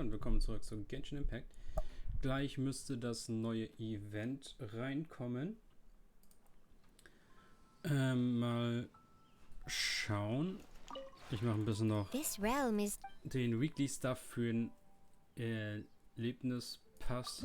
Leute und willkommen zurück zu Genshin Impact. Gleich müsste das neue Event reinkommen. Mal schauen. Ich mache ein bisschen noch den Weekly Stuff für den Erlebnispass.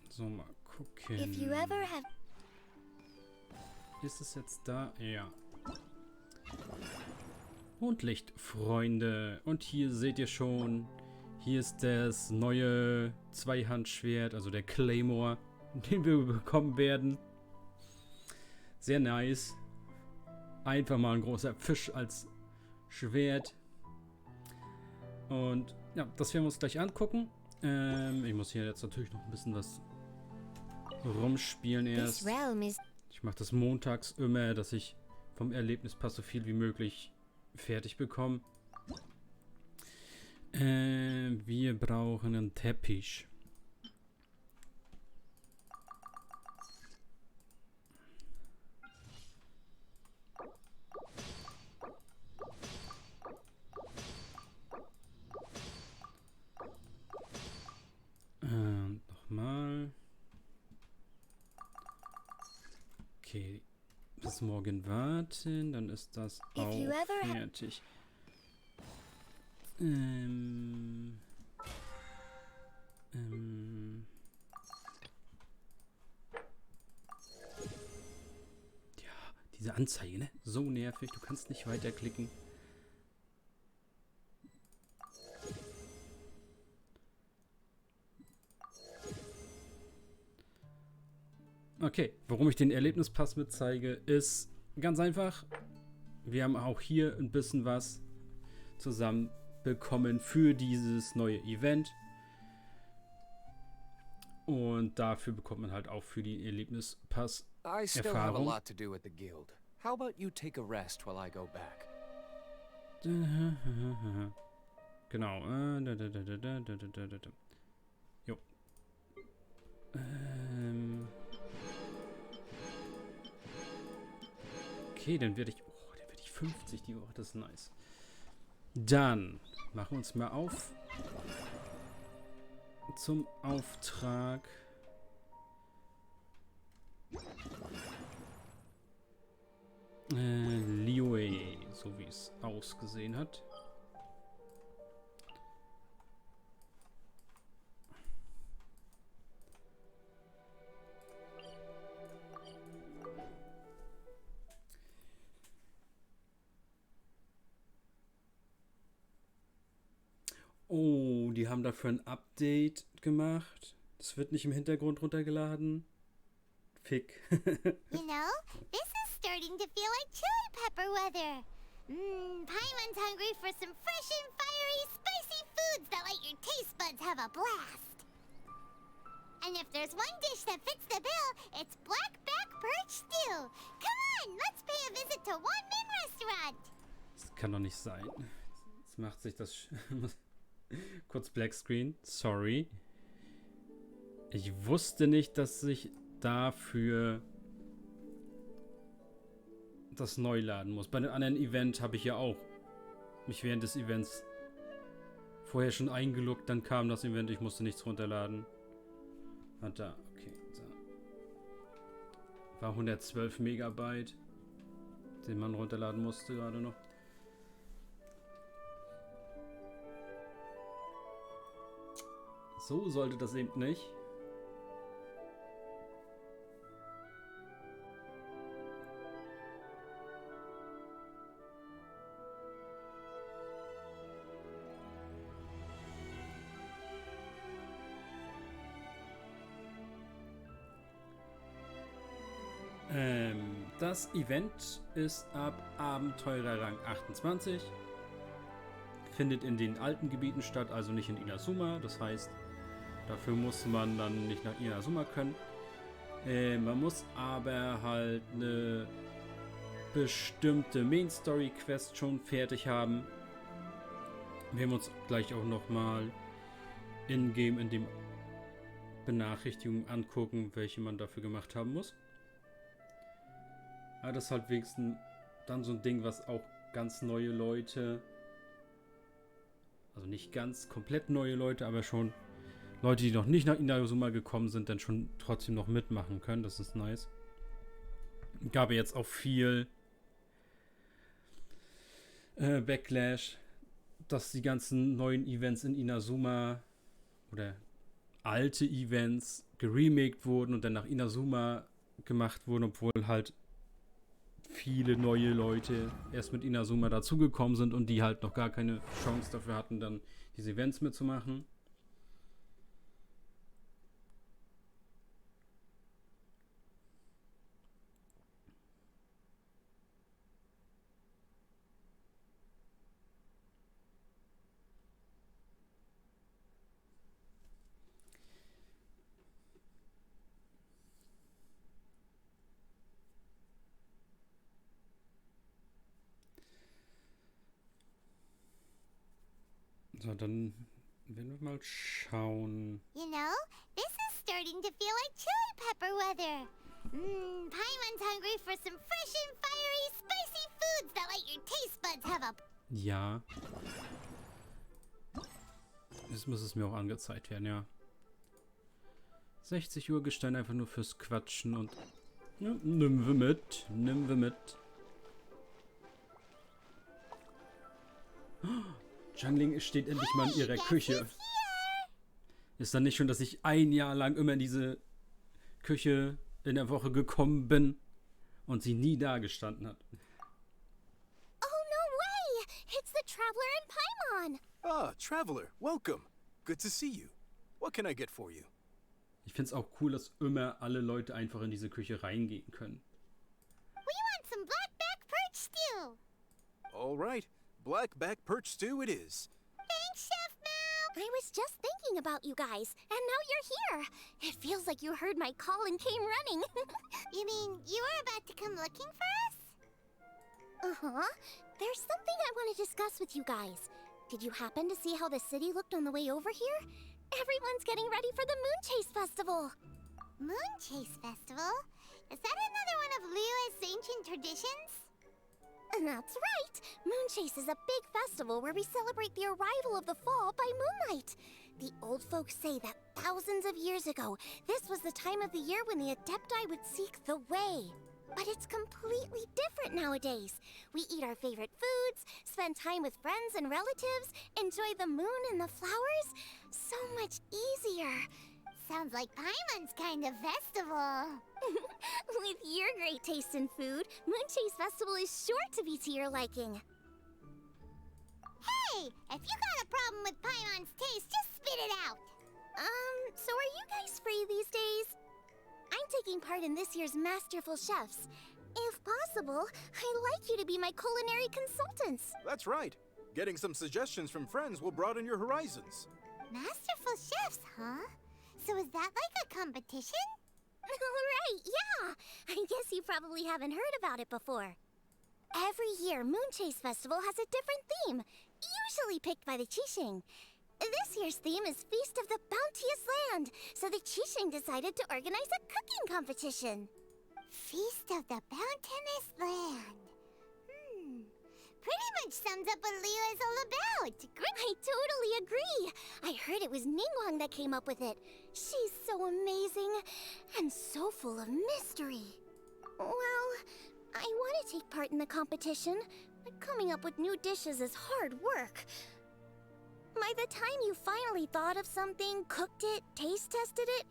So, mal gucken. Ist es jetzt da? Ja. Mondlichfreunde. Und hier seht ihr schon, hier ist das neue Zweihandschwert, also der Claymore, den wir bekommen werden. Sehr nice. Einfach mal ein großer Fisch als Schwert. Und ja, das werden wir uns gleich angucken. Ich muss hier jetzt natürlich noch ein bisschen was rumspielen erst. Ich mache das montags immer, dass ich vom Erlebnispass so viel wie möglich fertig bekomme. Wir brauchen einen Teppich. Nochmal. Okay, bis morgen warten, dann ist das auch fertig. Ja, diese Anzeige, ne? So nervig, du kannst nicht weiterklicken. Okay, warum ich den Erlebnispass mitzeige, ist ganz einfach. Wir haben auch hier ein bisschen was zusammen bekommen für dieses neue Event. Und dafür bekommt man halt auch für die Erlebnispass Erfahrung. Genau. Jo. Okay, dann werde ich 50 die Woche, das ist nice. Dann machen wir uns mal auf zum Auftrag. Liyue, so wie es ausgesehen hat. Oh, die haben dafür ein Update gemacht. Das wird nicht im Hintergrund runtergeladen. Fick. You know, this is starting to feel like chili pepper weather. Paimon's hungry for some fresh and fiery, spicy foods that let your taste buds have a blast. And if there's one dish that fits the bill, it's blackback perch stew. Come on, let's pay a visit to One Min Restaurant. Das kann doch nicht sein. Jetzt macht sich das... Kurz Blackscreen, sorry. Ich wusste nicht, dass ich dafür das neu laden muss. Bei einem anderen Event habe ich ja auch mich während des Events vorher schon eingeloggt, dann kam das Event, ich musste nichts runterladen. Und da, okay. So. War 112 Megabyte, den man runterladen musste gerade noch. So sollte das eben nicht. Das Event ist ab Abenteurerrang 28. Findet in den alten Gebieten statt, also nicht in Inazuma. Das heißt, dafür muss man dann nicht nach Inazuma können. Man muss aber halt eine bestimmte Main-Story-Quest schon fertig haben. werden wir uns gleich auch nochmal in-game in dem Benachrichtigungen angucken, welche man dafür gemacht haben muss. Aber das ist halt wenigstens dann so ein Ding, was auch ganz neue Leute, also nicht ganz komplett neue Leute, aber schon Leute, die noch nicht nach Inazuma gekommen sind, dann schon trotzdem noch mitmachen können. Das ist nice. Gab jetzt auch viel Backlash, dass die ganzen neuen Events in Inazuma oder alte Events geremaked wurden und dann nach Inazuma gemacht wurden, obwohl halt viele neue Leute erst mit Inazuma dazugekommen sind und die halt noch gar keine Chance dafür hatten, dann diese Events mitzumachen. So, dann werden wir mal schauen. You know, this is starting to feel like chili pepper weather. Paimon's hungry for some fresh and fiery, spicy foods that let your taste buds have a... Ja. Jetzt muss es mir auch angezeigt werden, ja. 60 Uhr Gestein einfach nur fürs Quatschen und... Ja, nimm wir mit. Nimm wir mit. Jungling steht endlich mal in ihrer Küche. Ist dann nicht schon, dass ich ein Jahr lang immer in diese Küche in der Woche gekommen bin und sie nie da gestanden hat? Oh, no way! It's the Traveler in Paimon! Ah, Traveler, welcome. Good to see you. What can I get for you? Ich find's auch cool, dass immer alle Leute einfach in diese Küche reingehen können. We want some blackback perch stew! All right, blackback perch stew it is. Thanks, Chef Mao! I was just thinking about you guys, and now you're here. It feels like you heard my call and came running. You mean you were about to come looking for us? Uh-huh. There's something I want to discuss with you guys. Did you happen to see how the city looked on the way over here? Everyone's getting ready for the Moon Chase Festival. Moon Chase Festival? Is that another one of Liyue's ancient traditions? That's right. Moon Chase is a big festival where we celebrate the arrival of the fall by moonlight. The old folks say that thousands of years ago, this was the time of the year when the Adepti would seek the way. But it's completely different nowadays. We eat our favorite foods, spend time with friends and relatives, enjoy the moon and the flowers. So much easier. Sounds like Paimon's kind of festival. With your great taste in food, Moon Chase Festival is sure to be to your liking. Hey, if you got a problem with Paimon's taste, just spit it out. So are you guys free these days? I'm taking part in this year's Masterful Chefs. If possible, I'd like you to be my culinary consultants. That's right. Getting some suggestions from friends will broaden your horizons. Masterful Chefs, huh? So is that like a competition? Right, yeah. I guess you probably haven't heard about it before. Every year, Moon Chase Festival has a different theme, usually picked by the Qixing. This year's theme is Feast of the Bounteous Land, so the Qixing decided to organize a cooking competition. Feast of the Bounteous Land. Pretty much sums up what Liyue is all about. I totally agree. I heard it was Ningguang that came up with it. She's so amazing and so full of mystery. Well, I want to take part in the competition, but coming up with new dishes is hard work. By the time you finally thought of something, cooked it, taste tested it,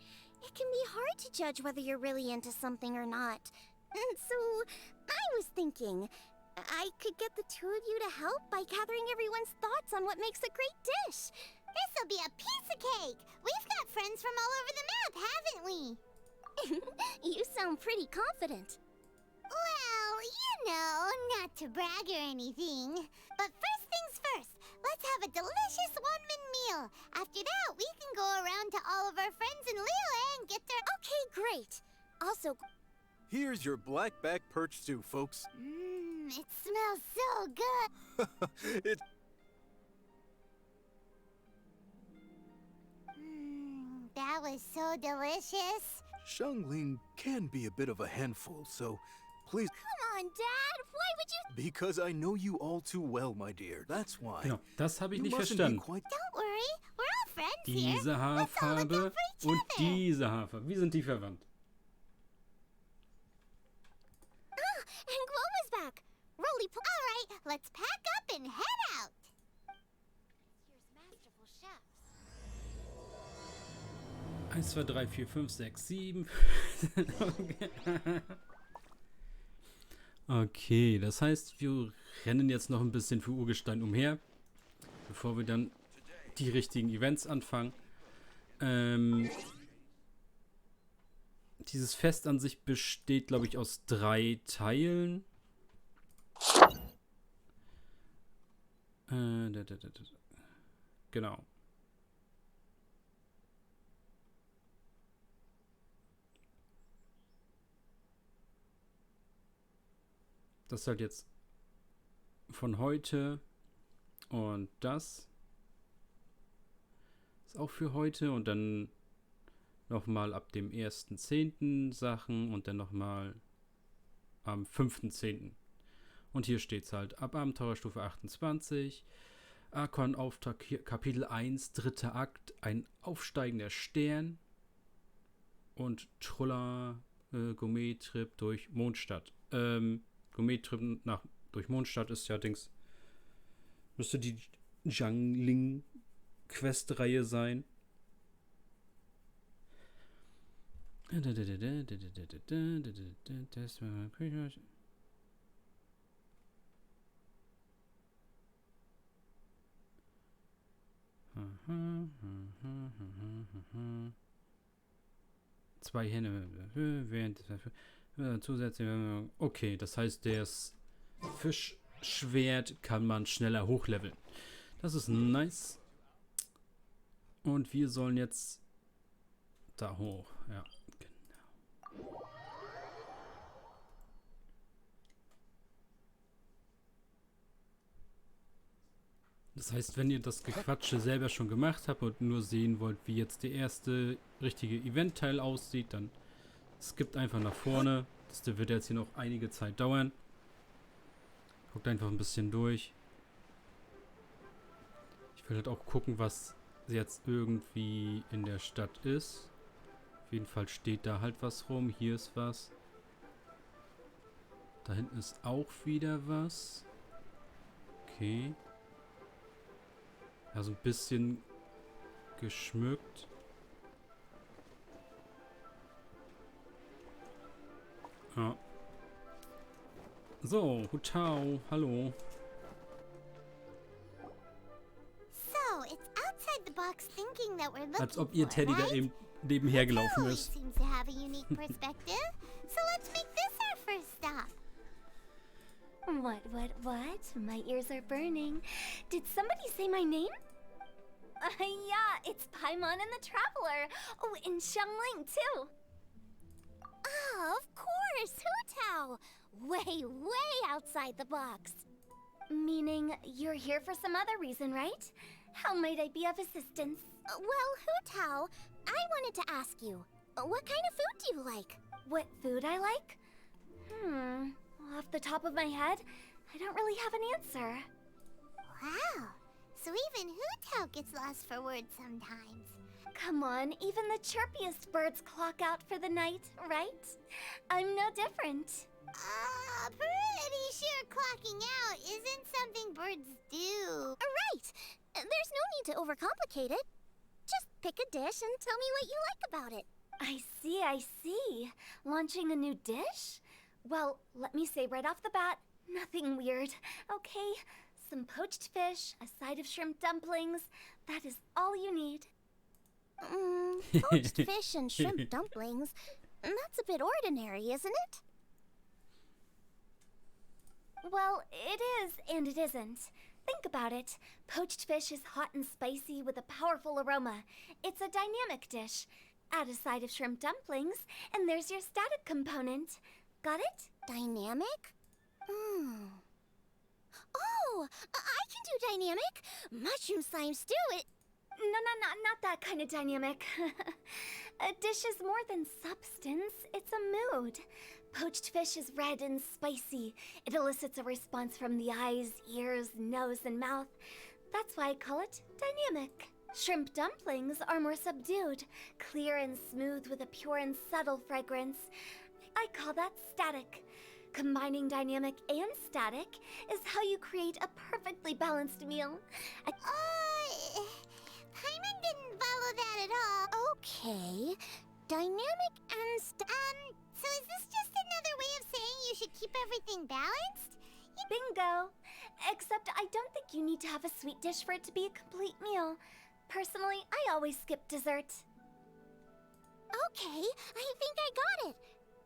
it can be hard to judge whether you're really into something or not. So, I was thinking, I could get the two of you to help by gathering everyone's thoughts on what makes a great dish. This'll be a piece of cake! We've got friends from all over the map, haven't we? You sound pretty confident. Well, you know, not to brag or anything. But first things first, let's have a delicious one-man meal. After that, we can go around to all of our friends in Liyue and get their... Okay, great. Also... Here's your blackback perch stew, folks. It smells so good. It... That was so delicious. Xiangling can be a bit of a handful, so please. Come on, Dad. Why would you? Because I know you all too well, my dear. That's why. Genau, das habe ich You nicht mustn't be verstanden. quite. Don't worry. We're all friends here. Diese Let's all look Haarfarbe out for each und other. diese Haarfarbe. Wie sind die verwandt? And Gloma's back. Roly All right, let's pack up and head out. Here's masterful chefs. 1, 2, 3, 4, 5, 6, 7. Okay, das heißt, wir rennen jetzt noch ein bisschen für Urgestein umher, bevor wir dann die richtigen Events anfangen. Dieses Fest an sich besteht, glaube ich, aus 3 Teilen. Genau. Das ist halt jetzt von heute und das ist auch für heute und dann nochmal ab dem 1.10. Sachen und dann nochmal am 5.10. Und hier steht es halt ab Abenteurerstufe 28, Arkon-Auftrag Kapitel 1, 3. Akt, ein aufsteigender Stern und Truller Gourmet-Trip durch Mondstadt. Gourmet-Trip durch Mondstadt ist ja müsste die Xiangling-Quest-Reihe sein. Zwei Hände während zusätzlich. Okay, das heißt, das Fischschwert kann man schneller hochleveln. Das ist nice. Und wir sollen jetzt da hoch. Ja, genau. Das heißt, wenn ihr das Gequatsche selber schon gemacht habt und nur sehen wollt, wie jetzt der erste richtige Eventteil aussieht, dann skippt einfach nach vorne. Das wird jetzt hier noch einige Zeit dauern. Guckt einfach ein bisschen durch. Ich will halt auch gucken, was jetzt irgendwie in der Stadt ist. Auf jeden Fall steht da halt was rum. Hier ist was. Da hinten ist auch wieder was. Okay. Ja, so ein bisschen geschmückt. Ja. So, Hutau, hallo. So, it's outside the box thinking that we're looking Als ob ihr for, Teddy da right? eben nebenher gelaufen Always ist. seems to have a unique perspective. So let's make this our first stop. What? My ears are burning. Did somebody say my name? Yeah, it's Paimon and the Traveler. Oh, and Xiangling, too. Oh, of course, Hu-Tao. Way outside the box. Meaning you're here for some other reason, right? How might I be of assistance? Well, Hu-Tao, I wanted to ask you, what kind of food do you like? What food I like? Off the top of my head, I don't really have an answer. Wow, so even Hu-Tao gets lost for words sometimes. Come on, even the chirpiest birds clock out for the night, right? I'm no different. Pretty sure clocking out isn't something birds do. Right! There's no need to overcomplicate it. Just pick a dish and tell me what you like about it. I see. Launching a new dish? Well, let me say right off the bat, nothing weird, okay? Some poached fish, a side of shrimp dumplings. That is all you need. Poached fish and shrimp dumplings. That's a bit ordinary, isn't it? Well, it is and it isn't. Think about it. Poached fish is hot and spicy with a powerful aroma. It's a dynamic dish. Add a side of shrimp dumplings, and there's your static component. Got it? Dynamic? Oh, I can do dynamic. Mushroom slime stew it. Not that kind of dynamic. A dish is more than substance, it's a mood. Poached fish is red and spicy. It elicits a response from the eyes, ears, nose, and mouth. That's why I call it dynamic. Shrimp dumplings are more subdued, clear and smooth with a pure and subtle fragrance. I call that static. Combining dynamic and static is how you create a perfectly balanced meal. Paimon didn't follow that at all. Okay. Dynamic and so is this just another way of saying you should keep everything balanced? Bingo! Except I don't think you need to have a sweet dish for it to be a complete meal. Personally, I always skip dessert. Okay, I think I got it.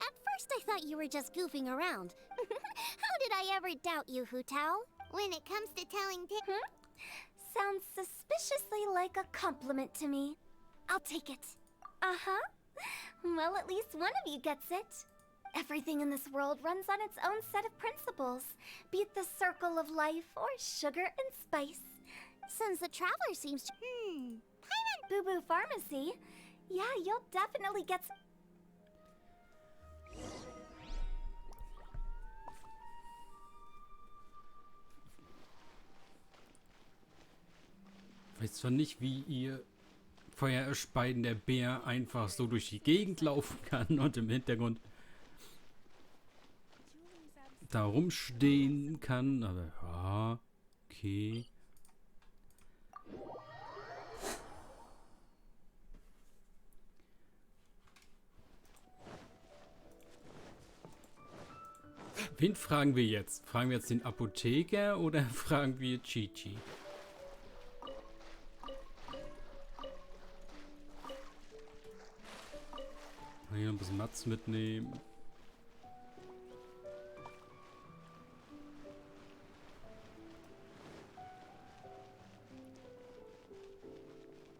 At first I thought you were just goofing around. How did I ever doubt you, Hu Tao? When it comes to telling Sounds suspiciously like a compliment to me. I'll take it. Uh-huh. Well, at least one of you gets it. Everything in this world runs on its own set of principles, be it the circle of life or sugar and spice. Since the traveler seems to... Paimon Boo Boo Pharmacy. Yeah, you'll definitely get some. Ich weiß zwar nicht, wie ihr feuerspeidender Bär einfach so durch die Gegend laufen kann und im Hintergrund da rumstehen kann, aber ja, okay. Wen fragen wir jetzt? Fragen wir jetzt den Apotheker oder fragen wir Chi-Chi? Hier ein bisschen Mats mitnehmen.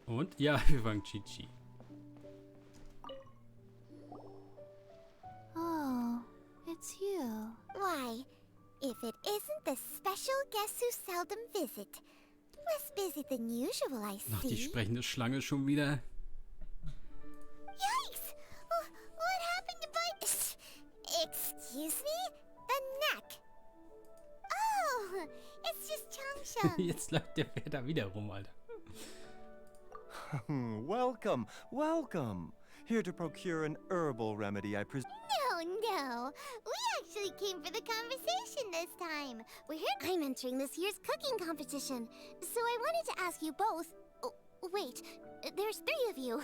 Und? Ja, wir fangen Chi-Chi. Oh, it's you. Why, if it isn't the special guests who seldom visit. Less busy than usual, I see. Noch die sprechende Schlange schon wieder. Yikes! What happened to my... Excuse me? The neck. Oh, it's just Changsheng. Jetzt läuft der Bär da wieder rum, Alter. Welcome, welcome. Here to procure an herbal remedy, I presume. No. We actually came for the conversation this time. We're here. I'm entering this year's cooking competition. So I wanted to ask you both... Oh, wait, there's 3 of you.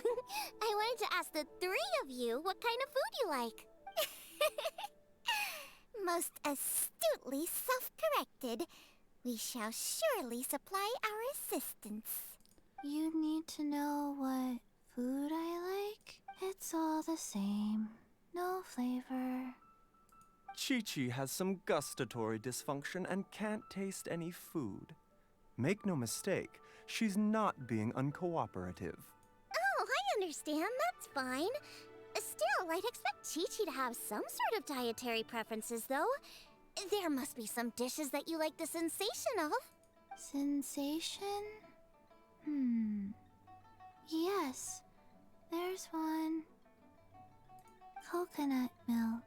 I wanted to ask the 3 of you what kind of food you like. Most astutely self-corrected. We shall surely supply our assistance. You need to know what food I like? It's all the same. No flavor. Chi-Chi has some gustatory dysfunction and can't taste any food. Make no mistake, she's not being uncooperative. Oh, I understand. That's fine. Still, I'd expect Chi-Chi to have some sort of dietary preferences, though. There must be some dishes that you like the sensation of. Sensation? Yes, there's one. Coconut milk.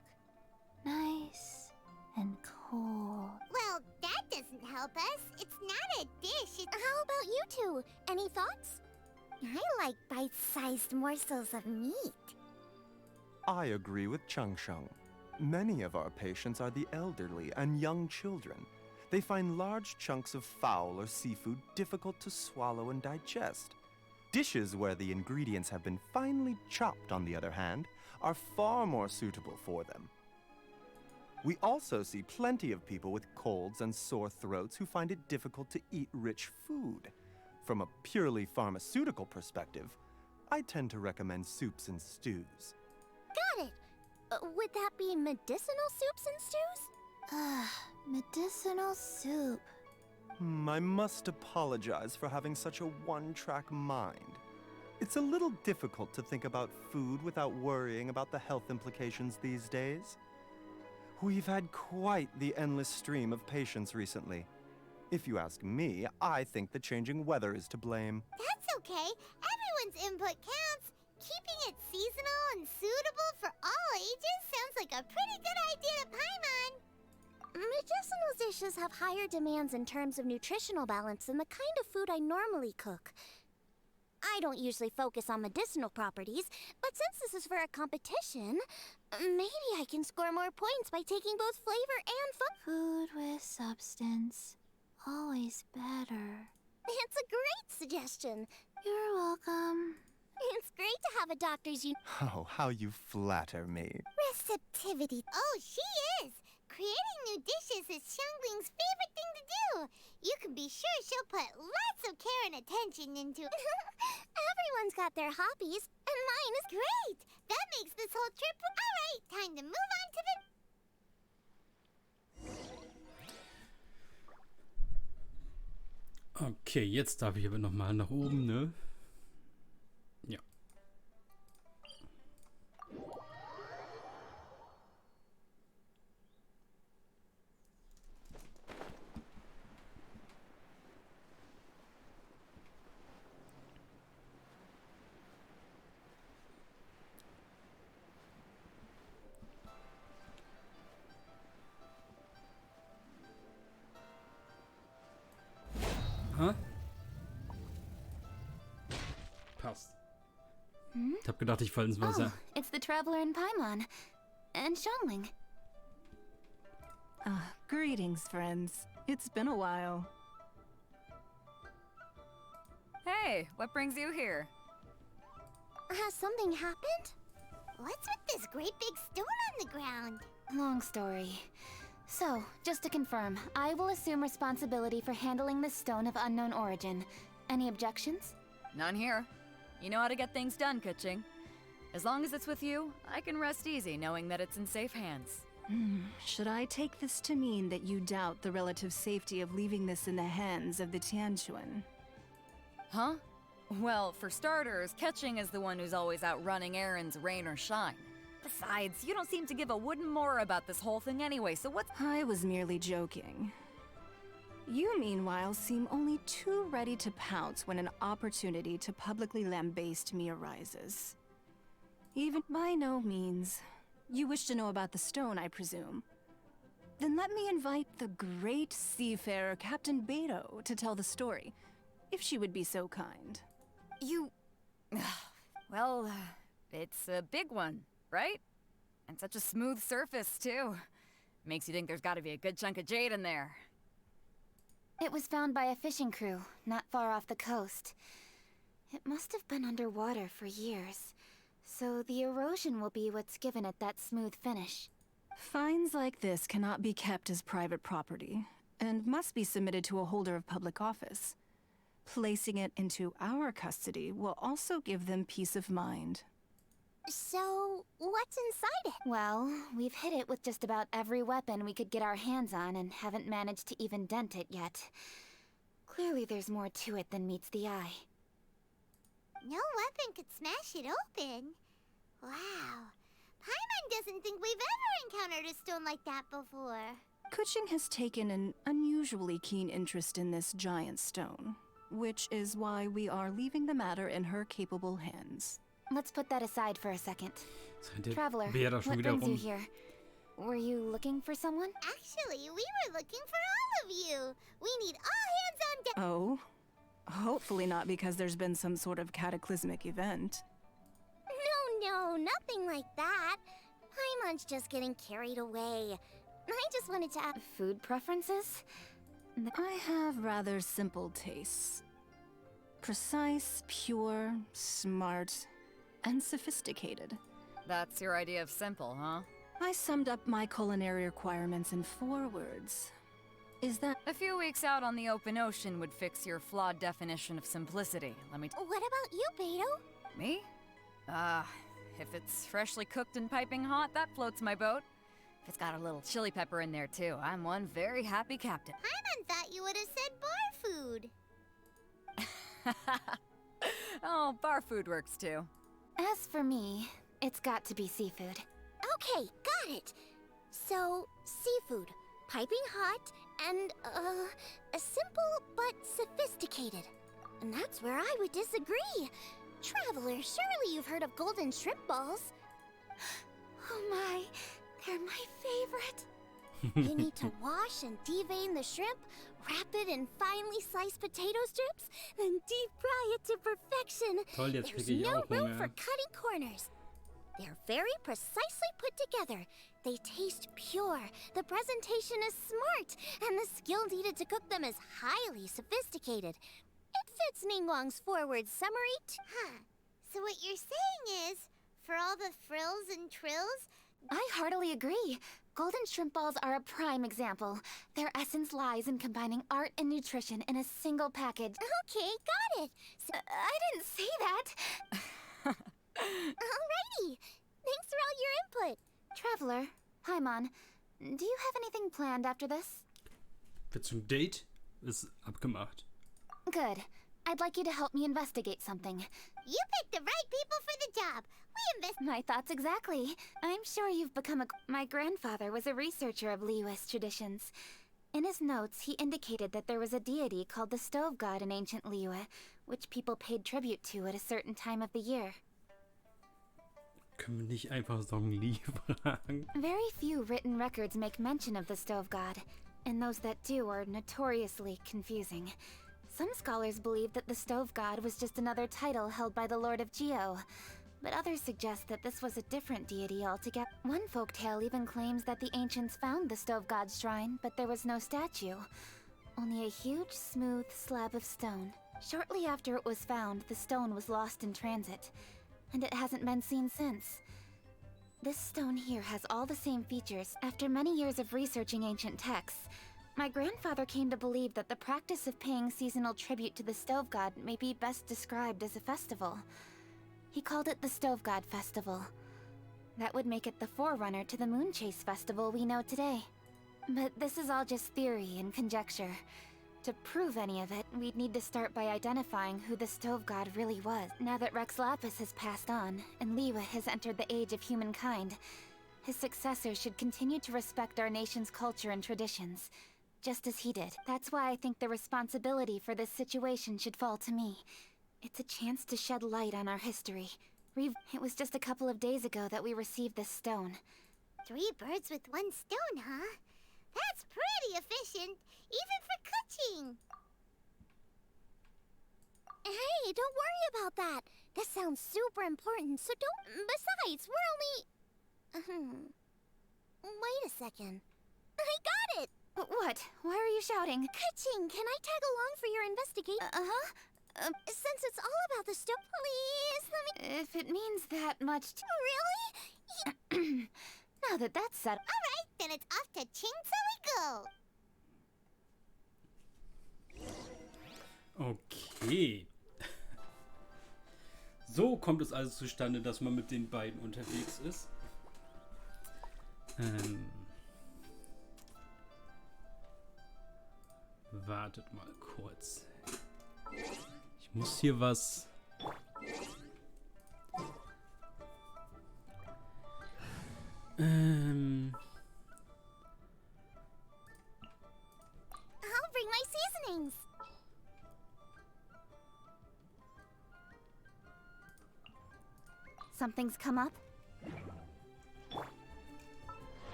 Nice and cold. Well, that doesn't help us. It's not a dish. How about you two? Any thoughts? I like bite-sized morsels of meat. I agree with Changsheng. Many of our patients are the elderly and young children. They find large chunks of fowl or seafood difficult to swallow and digest. Dishes where the ingredients have been finely chopped, on the other hand, are far more suitable for them. We also see plenty of people with colds and sore throats who find it difficult to eat rich food. From a purely pharmaceutical perspective, I tend to recommend soups and stews. Got it. Would that be medicinal soups and stews? Medicinal soup. I must apologize for having such a one-track mind. It's a little difficult to think about food without worrying about the health implications these days. We've had quite the endless stream of patients recently. If you ask me, I think the changing weather is to blame. That's okay. Everyone's input counts. Keeping it seasonal and suitable for all ages sounds like a pretty good idea to Paimon. Medicinal dishes have higher demands in terms of nutritional balance than the kind of food I normally cook. I don't usually focus on medicinal properties, but since this is for a competition, maybe I can score more points by taking both flavor and food with substance. Always better. It's a great suggestion. You're welcome. It's great to have a doctor's Oh, how you flatter me. Receptivity. Oh, she is. Creating new dishes is Xiangling's favorite thing to do. You can be sure she'll put lots of care and attention into it. Everyone's got their hobbies, and mine is Great! That makes this whole trip... Alright, time to move on to the... Okay, jetzt darf ich aber nochmal nach oben, ne? Ja. Hä? Passt. Ich hab gedacht, ich fall ins Wasser. Oh, it's the traveler in Paimon. And Xiangling. Greetings, friends. It's been a while. Hey, what brings you here? Has something happened? What's with this great big stone on the ground? Long story. So, just to confirm, I will assume responsibility for handling this stone of unknown origin. Any objections? None here. You know how to get things done, Kuching. As long as it's with you, I can rest easy knowing that it's in safe hands. Should I take this to mean that you doubt the relative safety of leaving this in the hands of the Tianquan? Huh? Well, for starters, Kuching is the one who's always out running errands, rain or shine. Besides, you don't seem to give a wooden more about this whole thing anyway, so what's... I was merely joking. You, meanwhile, seem only too ready to pounce when an opportunity to publicly lambaste me arises. Even by no means. You wish to know about the stone, I presume. Then let me invite the great seafarer Captain Beto to tell the story, if she would be so kind. You... Well, it's a big one, right? And such a smooth surface, too. Makes you think there's gotta be a good chunk of jade in there. It was found by a fishing crew, not far off the coast. It must have been underwater for years, so the erosion will be what's given it that smooth finish. Finds like this cannot be kept as private property, and must be submitted to a holder of public office. Placing it into our custody will also give them peace of mind. So, what's inside it? Well, we've hit it with just about every weapon we could get our hands on and haven't managed to even dent it yet. Clearly there's more to it than meets the eye. No weapon could smash it open. Wow. Paimon doesn't think we've ever encountered a stone like that before. Kuching has taken an unusually keen interest in this giant stone, which is why we are leaving the matter in her capable hands. Let's put that aside for a second. Der Traveler, Bär da schon what wieder brings you rum. here? Were you looking for someone? Actually, we were looking for all of you. We need all hands on deck. Oh? Hopefully not because there's been some sort of cataclysmic event. No, nothing like that. Paimon's just getting carried away. I just wanted to ask... Food preferences? I have rather simple tastes. Precise, pure, smart, and sophisticated. That's your idea of simple, huh? I summed up my culinary requirements in 4 words. Is that... A few weeks out on the open ocean would fix your flawed definition of simplicity, let me What about you, Beto? Me? If it's freshly cooked and piping hot, that floats my boat. If it's got a little chili pepper in there, too, I'm one very happy captain. Paimon thought you would have said bar food. Oh, bar food works, too. As for me, it's got to be seafood. Okay, got it. So, seafood, piping hot, and, simple but sophisticated. And that's where I would disagree. Traveler, surely you've heard of golden shrimp balls. Oh my, they're my favorite. You need to wash and devein the shrimp, wrap it in finely sliced potato strips, then deep fry it to perfection. Toll, jetzt There's kriege ich no auch room for Hunger. cutting corners. They're very precisely put together. They taste pure, the presentation is smart, and the skill needed to cook them is highly sophisticated. It fits Ningguang's forward summary. Huh. So what you're saying is, for all the frills and trills, I heartily agree. Golden shrimp balls are a prime example. Their essence lies in combining art and nutrition in a single package. Okay, got it. So, I didn't say that. alrighty. Thanks for all your input. Traveler, Paimon, do you have anything planned after this? Wird zum Date? Ist abgemacht. Good. I'd like you to help me investigate something. you picked the right people for the job. We invest. My thoughts exactly. I'm sure you've become My grandfather was a researcher of Liyue's traditions. In his notes, he indicated that there was a deity called the Stove God in ancient Liyue, which people paid tribute to at a certain time of the year. Können wir nicht einfach Songli fragen? Very few written records make mention of the Stove God, and those that do are notoriously confusing. Some scholars believe that the Stove God was just another title held by the Lord of Geo, but others suggest that this was a different deity altogether. One folktale even claims that the ancients found the Stove God's shrine, but there was no statue, only a huge, smooth slab of stone. Shortly after it was found, the stone was lost in transit, and it hasn't been seen since. This stone here has all the same features. After many years of researching ancient texts, my grandfather came to believe that the practice of paying seasonal tribute to the Stove God may be best described as a festival. He called it the Stove God Festival. That would make it the forerunner to the Moon Chase Festival we know today. But this is all just theory and conjecture. To prove any of it, we'd need to start by identifying who the Stove God really was. Now that Rex Lapis has passed on, and Liyue has entered the age of humankind, his successors should continue to respect our nation's culture and traditions, just as he did. That's why I think the responsibility for this situation should fall to me. It's a chance to shed light on our history. It was just a couple of days ago that we received this stone. 3 birds with 1 stone, huh? That's pretty efficient, even for cooking. Hey, don't worry about that. This sounds super important, so don't... Besides, we're only... Wait a second. I got it! What? Why are you shouting? Ka-ching, can I tag along for your investigation? Since it's all about the stone, please let me... If it means that much Really? Now that that's settled... Alright, then it's off to Chingsa we go. Okay. So kommt es also zustande, dass man mit den beiden unterwegs ist. Wartet mal kurz. Ich muss hier was... I'll bring my seasonings. Something's come up?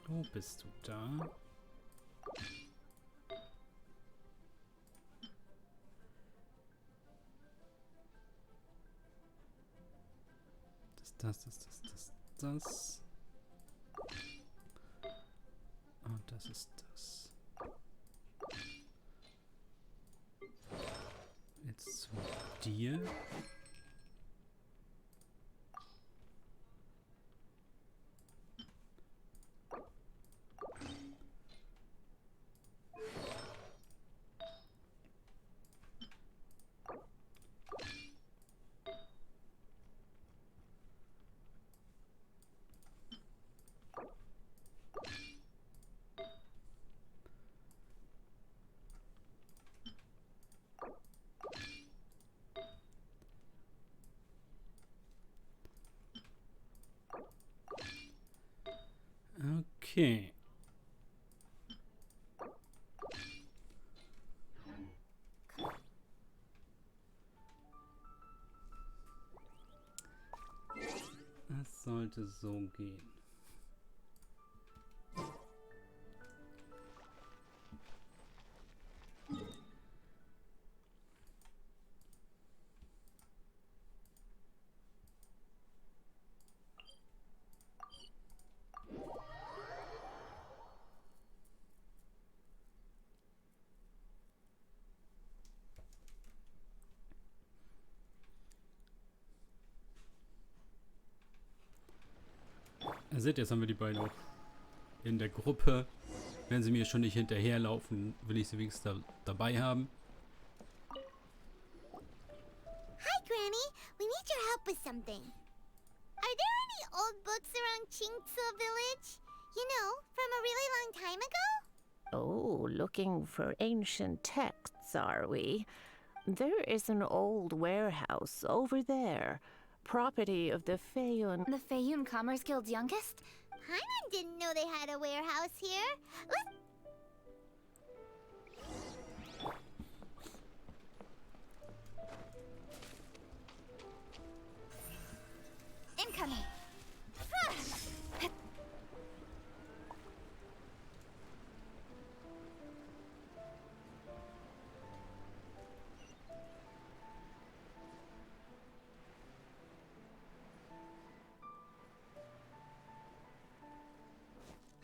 Wo bist du da? Das. Und das ist das. Jetzt zu dir. Okay. Das sollte so gehen. Ihr seht, jetzt haben wir die beiden auch in der Gruppe. Wenn sie mir schon nicht hinterherlaufen, will ich sie wenigstens dabei haben. Hi, Granny. We need your help with something. Are there any old books around Qingce Village? You know, from a really long time ago? Oh, looking for ancient texts, are we? There is an old warehouse over there, property of the Feiyun. The Feiyun Commerce Guild's youngest? Paimon didn't know they had a warehouse here. Let's... Incoming!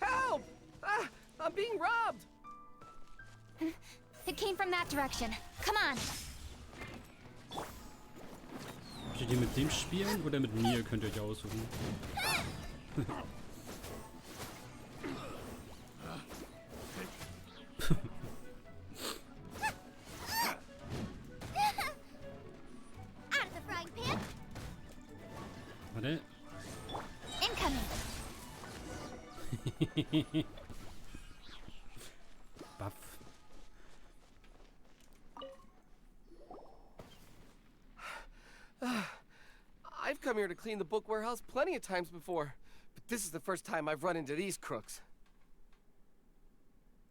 Help! Ah, I'm being robbed! It came from that direction. Come on! Möchtet ihr mit dem spielen oder mit mir? Könnt ihr euch aussuchen. Out of the frying pan. Warte. Incoming! Buff. I've come here to clean the book warehouse plenty of times before, but this is the first time I've run into these crooks.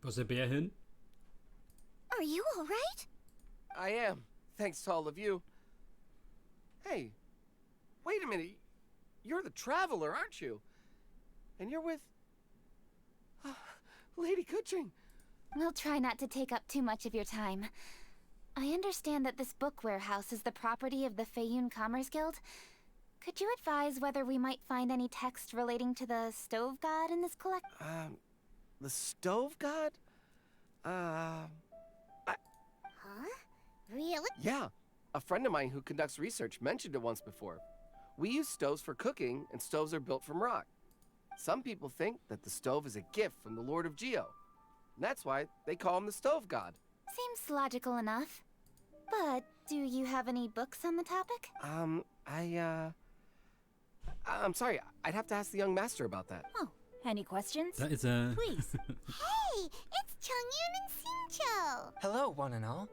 Wo ist der Bär hin? Are you all right? I am, thanks to all of you. Hey, wait a minute. You're the traveler, aren't you? And you're with... Lady Kuching. We'll try not to take up too much of your time. I understand that this book warehouse is the property of the Feiyun Commerce Guild. Could you advise whether we might find any text relating to the stove god in this collection? The stove god? Huh? Really? Yeah. A friend of mine who conducts research mentioned it once before. We use stoves for cooking, and stoves are built from rock. Some people think that the stove is a gift from the Lord of Geo. And that's why they call him the stove god. Seems logical enough. But do you have any books on the topic? I'm sorry, I'd have to ask the young master about that. Oh, any questions? Da ist er. Please. Hey, it's Chongyun and Xingqiu. Hello, one and all.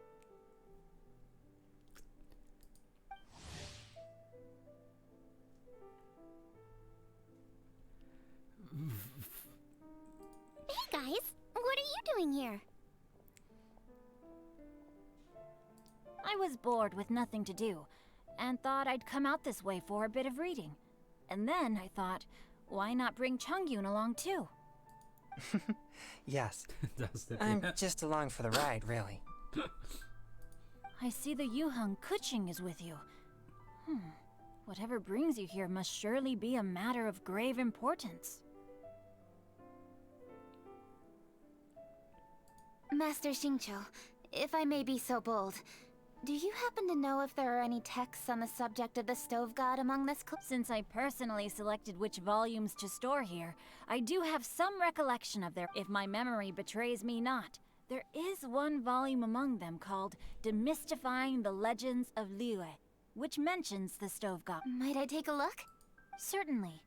Hey guys, what are you doing here? I was bored with nothing to do, and thought I'd come out this way for a bit of reading. And then I thought, why not bring Chongyun along too? Yes, Da ist der I'm Bär. just along for the ride, really. I see the Yuheng Kuching is with you. Whatever brings you here must surely be a matter of grave importance. Master Xingqiu, if I may be so bold, do you happen to know if there are any texts on the subject of the stove god among this Since I personally selected which volumes to store here, I do have some recollection of their, if my memory betrays me not. There is one volume among them called Demystifying the Legends of Liyue, which mentions the stove god. Might I take a look? Certainly,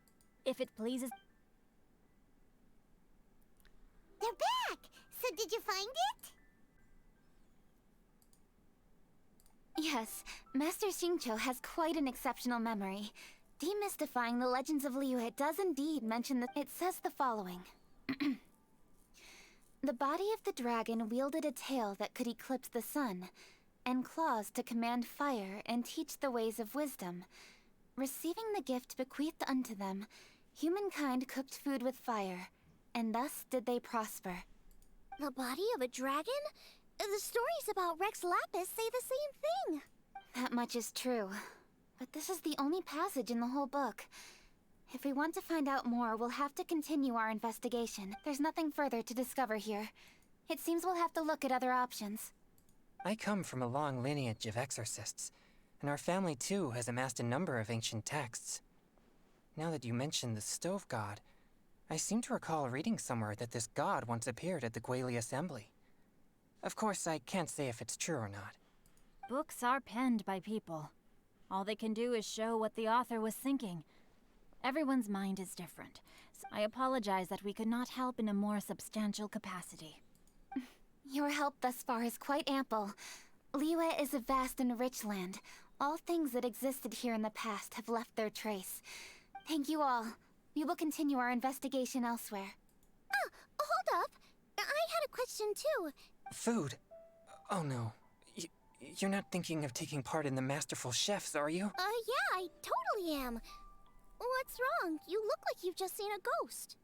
if it pleases. They're back. So did you find it? Yes, Master Xingqiu has quite an exceptional memory. Demystifying the Legends of Liyue does indeed mention that it says the following. The body of the dragon wielded a tail that could eclipse the sun, and claws to command fire and teach the ways of wisdom. Receiving the gift bequeathed unto them, humankind cooked food with fire, and thus did they prosper. The body of a dragon? The stories about Rex Lapis say the same thing. That much is true. But this is the only passage in the whole book. If we want to find out more, we'll have to continue our investigation. There's nothing further to discover here. It seems we'll have to look at other options. I come from a long lineage of exorcists, and our family too has amassed a number of ancient texts. Now that you mention the stove god, I seem to recall reading somewhere that this god once appeared at the Guili Assembly. Of course, I can't say if it's true or not. Books are penned by people. All they can do is show what the author was thinking. Everyone's mind is different, so I apologize that we could not help in a more substantial capacity. Your help thus far is quite ample. Liyue is a vast and rich land. All things that existed here in the past have left their trace. Thank you all. We will continue our investigation elsewhere. Oh, hold up. I had a question too. Food? Oh no. You're not thinking of taking part in the Masterful Chefs, are you? Yeah, I totally am. What's wrong? You look like you've just seen a ghost.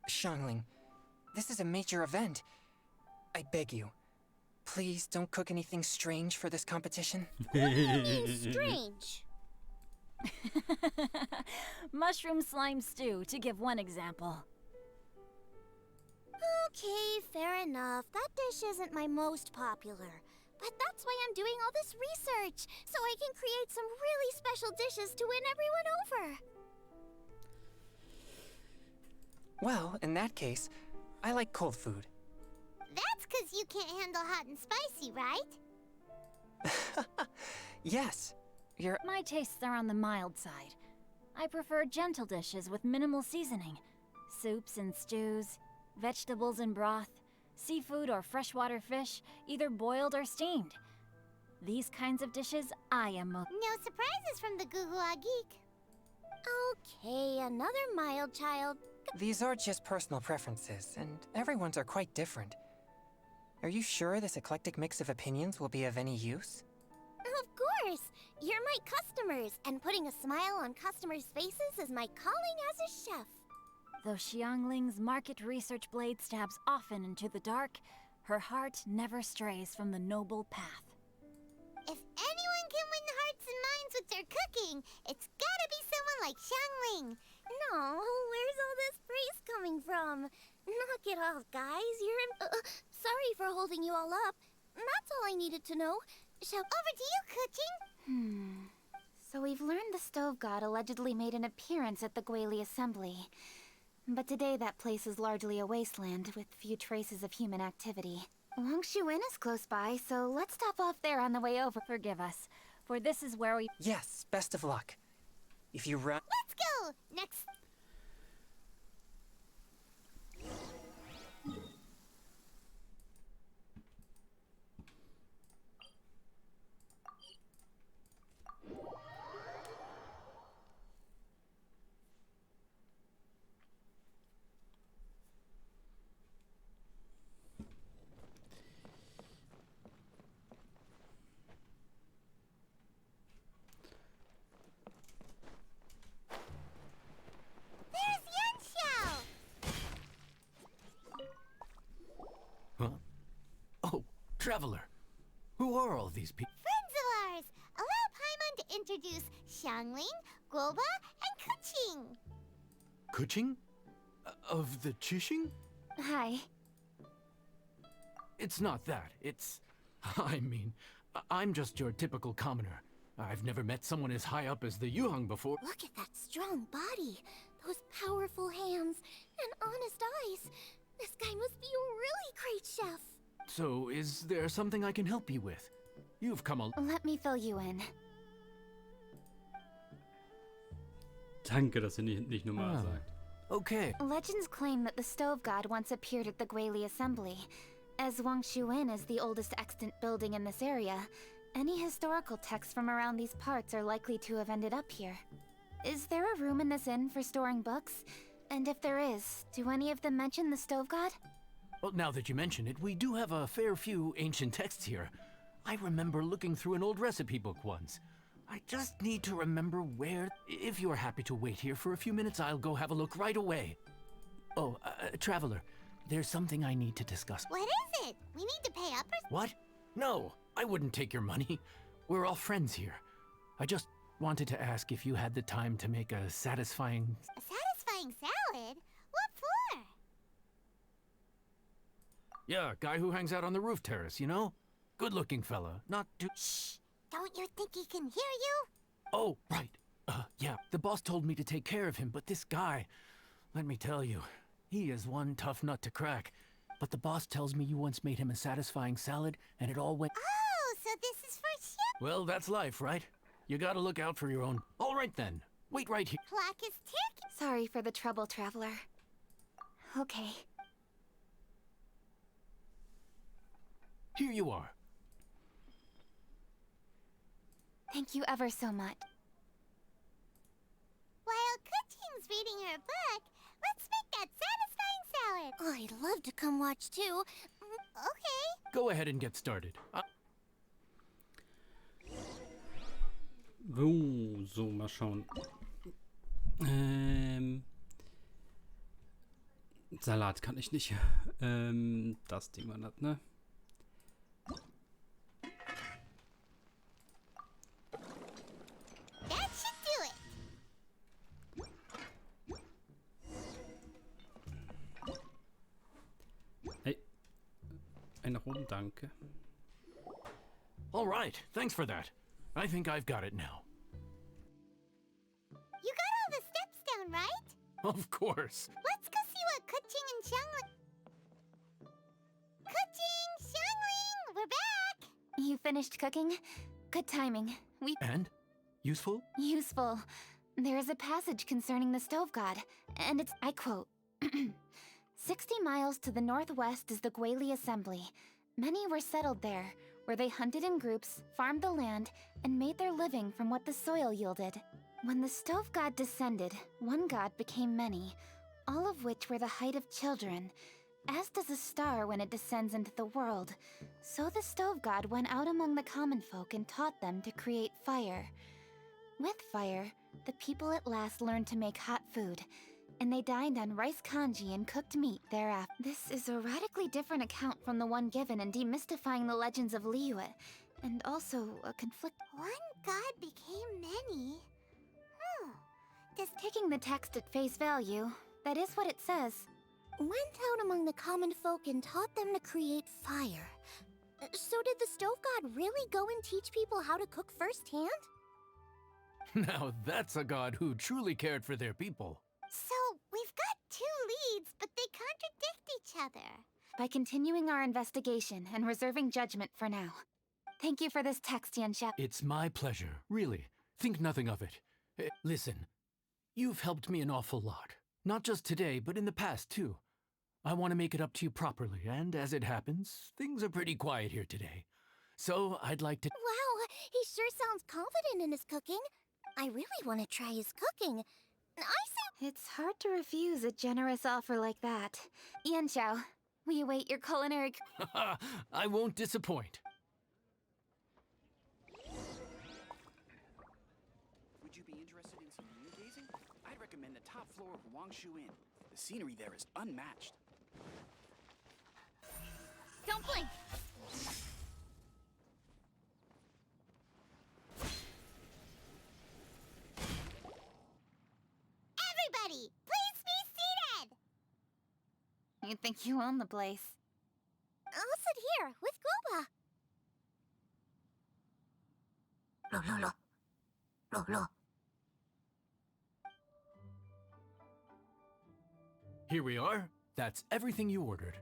Xiangling, this is a major event. I beg you, please don't cook anything strange for this competition. What do you mean, strange? Mushroom slime stew, to give one example. Okay, fair enough. That dish isn't my most popular. But that's why I'm doing all this research, so I can create some really special dishes to win everyone over. Well, in that case, I like cold food. That's 'cause you can't handle hot and spicy, right? Yes, My tastes are on the mild side. I prefer gentle dishes with minimal seasoning. Soups and stews, vegetables and broth, seafood or freshwater fish, either boiled or steamed. These kinds of dishes I am most... No surprises from the Gugua Geek. Okay, another mild child. These are just personal preferences, and everyone's are quite different. Are you sure this eclectic mix of opinions will be of any use? Of course! You're my customers, and putting a smile on customers' faces is my calling as a chef. Though Xiangling's market research blade stabs often into the dark, her heart never strays from the noble path. If anyone can win hearts and minds with their cooking, it's gotta be someone like Xiangling. No, where's all this praise coming from? Knock it off, guys. You're... sorry for holding you all up. That's all I needed to know. Over to you, Cooking. So we've learned the stove god allegedly made an appearance at the Guili Assembly. But today that place is largely a wasteland with few traces of human activity. Wangshuin is close by, so let's stop off there on the way over. Forgive us, for this is where we... Yes, best of luck. If you run... Let's go! Next. Traveler, who are all these people? Friends of ours! Allow Paimon to introduce Xiangling, Guoba, and Kuching. Kuching? Of the Chishing? Hi. It's not that. It's... I mean, I'm just your typical commoner. I've never met someone as high up as the Yuhang before. Look at that strong body, those powerful hands, and honest eyes. This guy must be a really great chef. So, is there something I can help you with? You've come a... Let me fill you in. Danke, dass ihr nicht normal sagt. Okay. Legends claim that the stove god once appeared at the Guili Assembly. As Wangshuin is the oldest extant building in this area, any historical texts from around these parts are likely to have ended up here. Is there a room in this inn for storing books? And if there is, do any of them mention the stove god? Well, now that you mention it, we do have a fair few ancient texts here. I remember looking through an old recipe book once. I just need to remember where... If you're happy to wait here for a few minutes, I'll go have a look right away. Oh, Traveler, there's something I need to discuss. What is it? We need to pay up or... What? No, I wouldn't take your money. We're all friends here. I just wanted to ask if you had the time to make a satisfying... A satisfying salad? What for? Yeah, guy who hangs out on the roof terrace, you know? Good-looking fella, not too... Shh! Don't you think he can hear you? Oh, right. Yeah, the boss told me to take care of him, but this guy... Let me tell you, he is one tough nut to crack. But the boss tells me you once made him a satisfying salad, and it all went... Oh, so this is for ship? Well, that's life, right? You gotta look out for your own... All right, then. Wait right here. Clock is ticking. Sorry for the trouble, Traveler. Okay. Here you are. Thank you ever so much. While Kuching's reading her book, let's make that satisfying salad. I'd love to come watch too. Okay. Go ahead and get started. So, mal schauen. Salat kann ich nicht. Das Ding war das, ne? That should do it. Hey. Ein nach oben, danke. All right, thanks for that. I think I've got it now. You got all the steps down, right? Of course. Let's go see what Kuching and Xiangling... Kuching! Xiangling! We're back! You finished cooking? Good timing. And? Useful? Useful. There is a passage concerning the stove god, and it's, I quote, 60 miles to the northwest is the Guili Assembly. Many were settled there, where they hunted in groups, farmed the land, and made their living from what the soil yielded. When the stove god descended, one god became many, all of which were the height of children. As does a star when it descends into the world, so the stove god went out among the common folk and taught them to create fire. With fire, the people at last learned to make hot food, and they dined on rice congee and cooked meat thereafter. This is a radically different account from the one given in Demystifying the Legends of Liyue, and also a conflict. One god became many? Taking the text at face value, that is what it says. Went out among the common folk and taught them to create fire. So did the stove god really go and teach people how to cook firsthand? Now that's a god who truly cared for their people. So, we've got two leads, but they contradict each other. By continuing our investigation and reserving judgment for now. Thank you for this text, Yanxia. It's my pleasure, really. Think nothing of it. Listen, you've helped me an awful lot. Not just today, but in the past, too. I want to make it up to you properly, and as it happens, things are pretty quiet here today. So, I'd like to... Wow, he sure sounds confident in his cooking. I really want to try his cooking. It's hard to refuse a generous offer like that. Yanxiao, we await your culinary... I won't disappoint. Would you be interested in some moon gazing? I'd recommend the top floor of Wangshu Inn. The scenery there is unmatched. Don't blink! Everybody, please be seated! You think you own the place. I'll sit here with Guoba. Lo. Here we are. That's everything you ordered.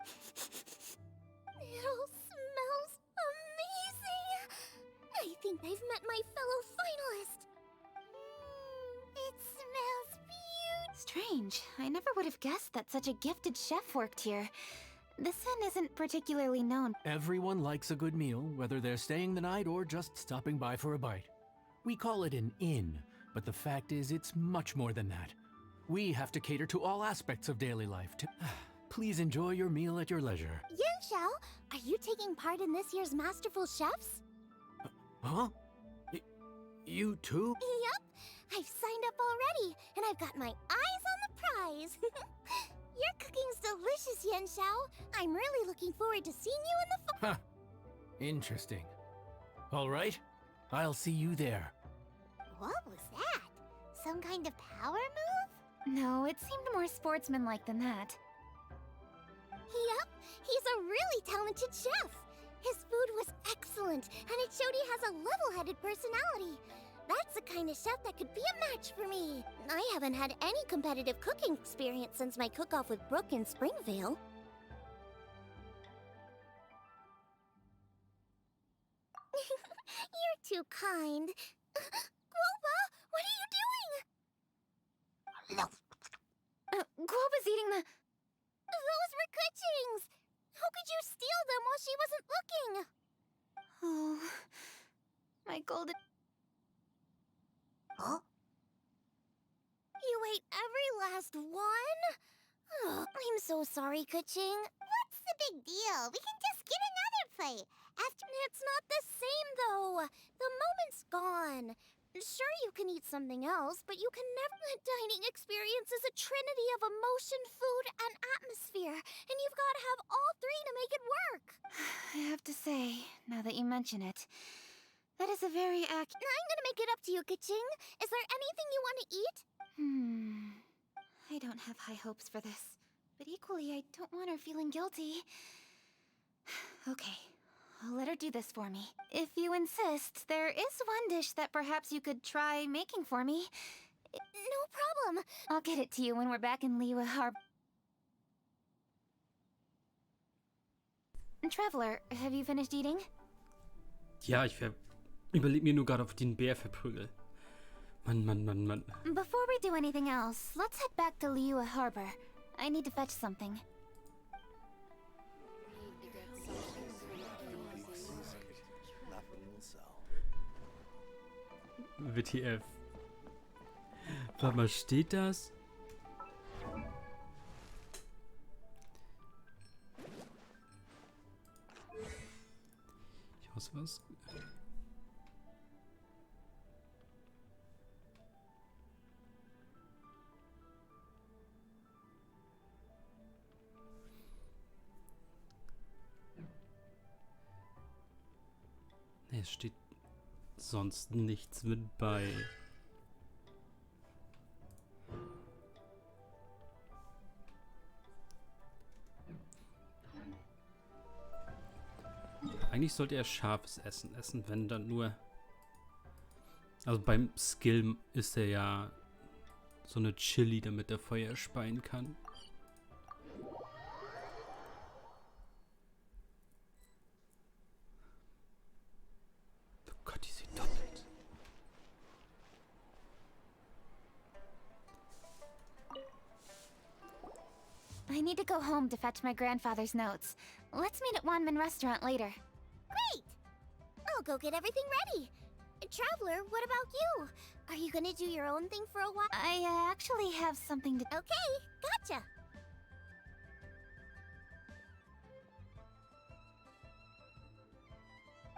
It all smells amazing. I think I've met my fellow finalist. It smells beautiful. Strange. I never would have guessed that such a gifted chef worked here. This inn isn't particularly known. Everyone likes a good meal, whether they're staying the night or just stopping by for a bite. We call it an inn, but the fact is it's much more than that. We have to cater to all aspects of daily life. Please enjoy your meal at your leisure. Yan Xiao, are you taking part in this year's Masterful Chefs? Huh? You too? Yup, I've signed up already, and I've got my eyes on the prize. Your cooking's delicious, Yan Xiao. I'm really looking forward to seeing you in the Huh. Interesting. All right, I'll see you there. What was that? Some kind of power move? No, it seemed more sportsmanlike than that. Yup, he's a really talented chef. His food was excellent, and it showed he has a level-headed personality. That's the kind of chef that could be a match for me. I haven't had any competitive cooking experience since my cook-off with Brooke in Springvale. You're too kind. Guoba, what are you doing? Guoba's eating the... Those were Kuching's! How could you steal them while she wasn't looking? Oh, my golden... Huh? You ate every last one? Ugh, I'm so sorry, Kuching. What's the big deal? We can just get another plate. After It's not the same, though. The moment's gone. Sure, you can eat something else, but you can never... The dining experience is a trinity of emotion, food, and atmosphere, and you've got to have all three to make it work. I have to say, now that you mention it, that is a very I'm gonna make it up to you, Kuching. Is there anything you want to eat? I don't have high hopes for this, but equally I don't want her feeling guilty. Okay, I'll let her do this for me. If you insist, there is one dish that perhaps you could try making for me. No problem. I'll get it to you when we're back in Liyue Harbor. Traveler, have you finished eating? Ja, ich überleg mir nur gerade, auf den Bär verprügel. Mann. Before we do anything else, let's head back to Liyue Harbor. I need to fetch something. WTF. Warte mal, steht das? Ich weiß was. Nee, es steht sonst nichts mit bei. Eigentlich sollte er scharfes Essen essen, wenn dann nur... Also beim Skill ist er ja so eine Chili, damit er Feuer speien kann. Oh Gott, die sieht doppelt. I need to go home to fetch my grandfather's notes. Let's meet at Wanman Restaurant later. Great! I'll go get everything ready. Traveler, what about you? Are you gonna do your own thing for a while? I actually have something to... Okay, gotcha.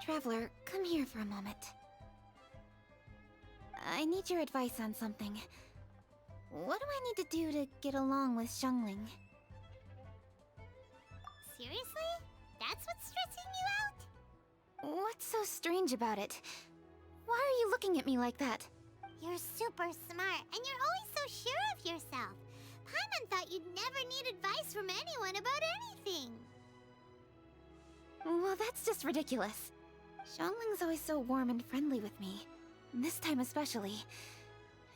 Traveler, come here for a moment. I need your advice on something. What do I need to do to get along with Xiangling? Seriously? That's what's stressing you out? What's so strange about it? Why are you looking at me like that? You're super smart, and you're always so sure of yourself. Paimon thought you'd never need advice from anyone about anything. Well, that's just ridiculous. Xiangling's always so warm and friendly with me. This time especially.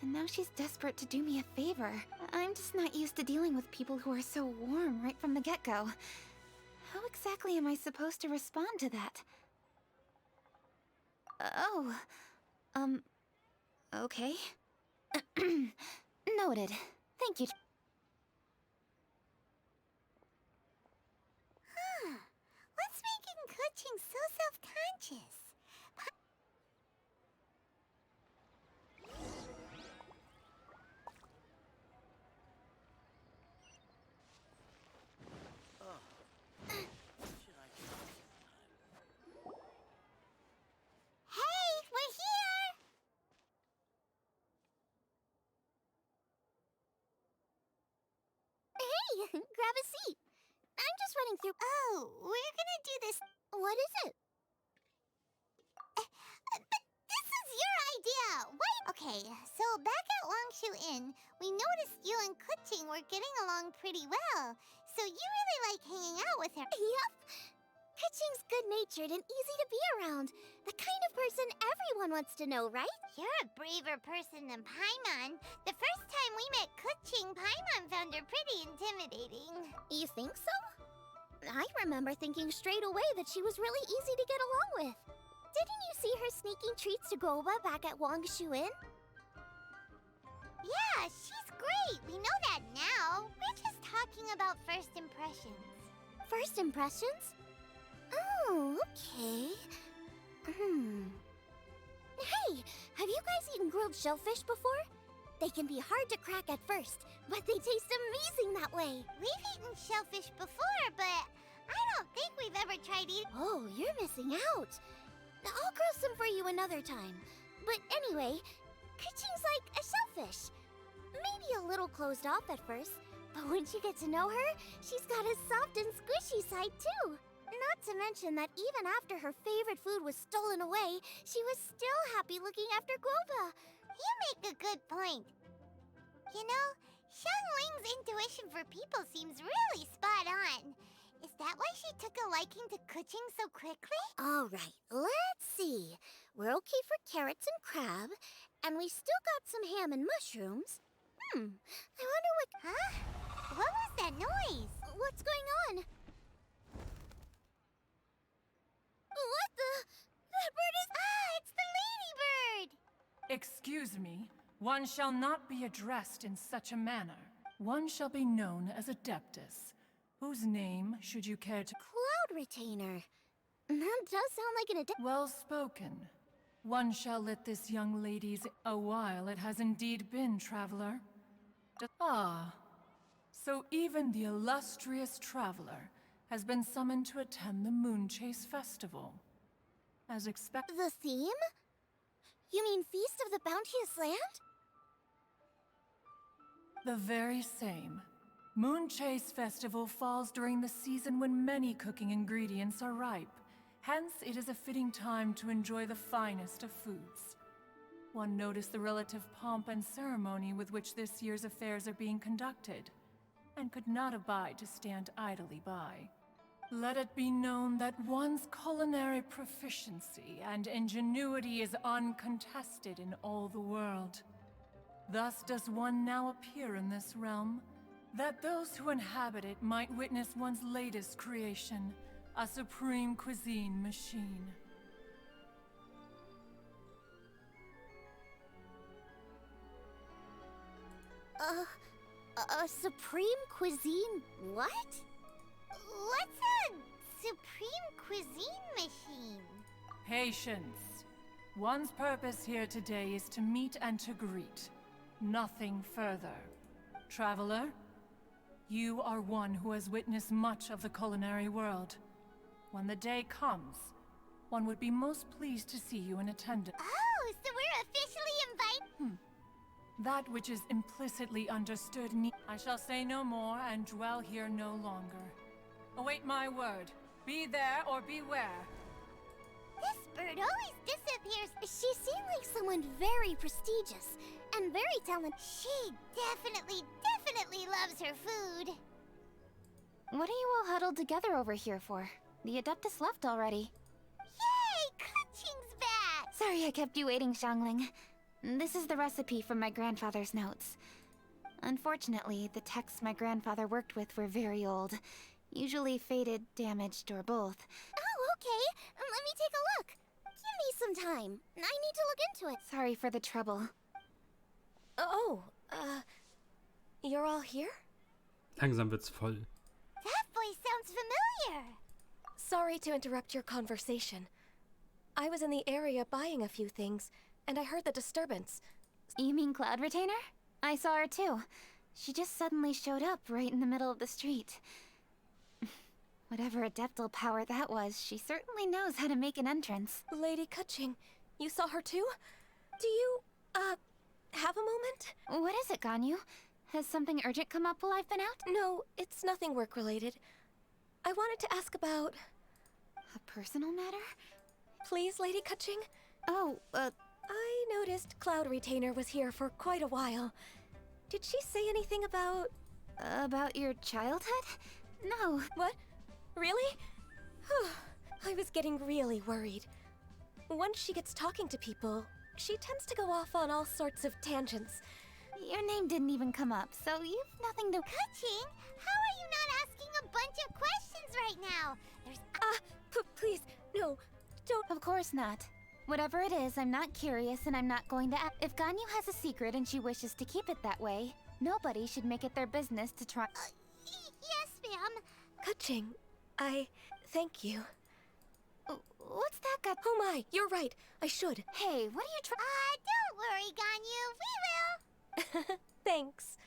And now she's desperate to do me a favor. I'm just not used to dealing with people who are so warm right from the get-go. How exactly am I supposed to respond to that? Okay. Noted. Thank you. What's making Kuching so self-conscious? Hey, grab a seat. I'm just running through. Oh, we're gonna do this. What is it? But this is your idea. Wait. Okay, so back at Longshu Inn, we noticed you and Kuching were getting along pretty well. So you really like hanging out with her. Yep. Kuching's good-natured and easy to be around. The kind of person everyone wants to know, right? You're a braver person than Paimon. The first time we met Kuching, Paimon found her pretty intimidating. You think so? I remember thinking straight away that she was really easy to get along with. Didn't you see her sneaking treats to Goba back at Wangshu Inn? Yeah, she's great. We know that now. We're just talking about first impressions. First impressions? Oh, okay. Hey, have you guys eaten grilled shellfish before? They can be hard to crack at first, but they taste amazing that way. We've eaten shellfish before, but I don't think we've ever tried eating. Oh, you're missing out. I'll grill some for you another time. But anyway, Kuching's like a shellfish. Maybe a little closed off at first, but once you get to know her, she's got a soft and squishy side too. Not to mention that even after her favorite food was stolen away, she was still happy looking after Guoba. You make a good point. You know, Xiangling's intuition for people seems really spot on. Is that why she took a liking to Kuching so quickly? All right, let's see. We're okay for carrots and crab, and we still got some ham and mushrooms. I wonder what... Huh? What was that noise? What's going on? What the... That bird is... Ah, it's the ladybird! Excuse me. One shall not be addressed in such a manner. One shall be known as Adeptus. Whose name should you care to... Cloud Retainer. That does sound like an Well spoken. One shall let this young lady's... A while it has indeed been, traveler. Ah. So even the illustrious traveler has been summoned to attend the Moonchase Festival. As expected. The theme? You mean Feast of the Bounteous Land? The very same. Moonchase Festival falls during the season when many cooking ingredients are ripe. Hence, it is a fitting time to enjoy the finest of foods. One noticed the relative pomp and ceremony with which this year's affairs are being conducted, and could not abide to stand idly by. Let it be known that one's culinary proficiency and ingenuity is uncontested in all the world. Thus does one now appear in this realm, that those who inhabit it might witness one's latest creation, a supreme cuisine machine. A supreme cuisine what? What's a supreme cuisine machine? Patience. One's purpose here today is to meet and to greet. Nothing further. Traveler, you are one who has witnessed much of the culinary world. When the day comes, one would be most pleased to see you in attendance. Oh, so we're officially invited? That which is implicitly understood I shall say no more and dwell here no longer. Await my word. Be there or beware. This bird always disappears. She seemed like someone very prestigious and very talented. She definitely loves her food. What are you all huddled together over here for? The Adeptus left already. Yay! Kuching's back! Sorry I kept you waiting, Xiangling. This is the recipe from my grandfather's notes. Unfortunately, the texts my grandfather worked with were very old. Usually faded, damaged, or both. Oh, okay. Let me take a look. Give me some time. I need to look into it. Sorry for the trouble. You're all here? Langsam wird's voll. That voice sounds familiar. Sorry to interrupt your conversation. I was in the area buying a few things, and I heard the disturbance. You mean Cloud Retainer? I saw her too. She just suddenly showed up right in the middle of the street. Whatever adeptal power that was, she certainly knows how to make an entrance. Lady Kuching, you saw her too? Do you, have a moment? What is it, Ganyu? Has something urgent come up while I've been out? No, it's nothing work-related. I wanted to ask about... A personal matter? Please, Lady Kaching? Oh, I noticed Cloud Retainer was here for quite a while. Did she say anything about... About your childhood? No. What? Really? I was getting really worried. Once she gets talking to people, she tends to go off on all sorts of tangents. Your name didn't even come up, so you've nothing to... Kaching, how are you not asking a bunch of questions right now? There's... Please, no, don't... Of course not. Whatever it is, I'm not curious and I'm not going to... If Ganyu has a secret and she wishes to keep it that way, nobody should make it their business to try... yes, ma'am. Kaching, thank you. What's that got... Oh my, you're right. I should. Hey, what are you don't worry, Ganyu. We will. Thanks.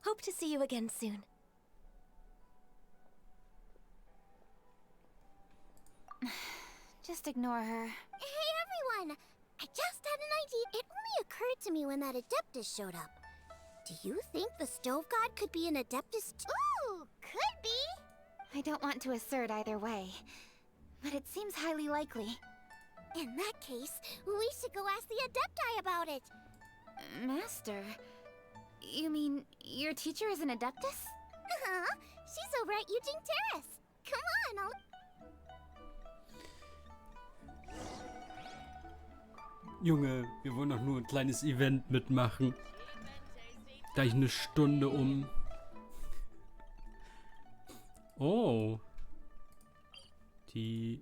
Hope to see you again soon. Just ignore her. Hey, everyone! I just had an idea. It only occurred to me when that Adeptus showed up. Do you think the Stove God could be an Adeptus too? Ooh, could be. I don't want to assert either way, but it seems highly likely. In that case, we should go ask the Adepti about it. Master? You mean your teacher is an Adeptus? Uh-huh. She's over at Eugene Terrace. Come on, Junge, wir wollen doch nur ein kleines Event mitmachen. Gleich eine Stunde um. Oh. Die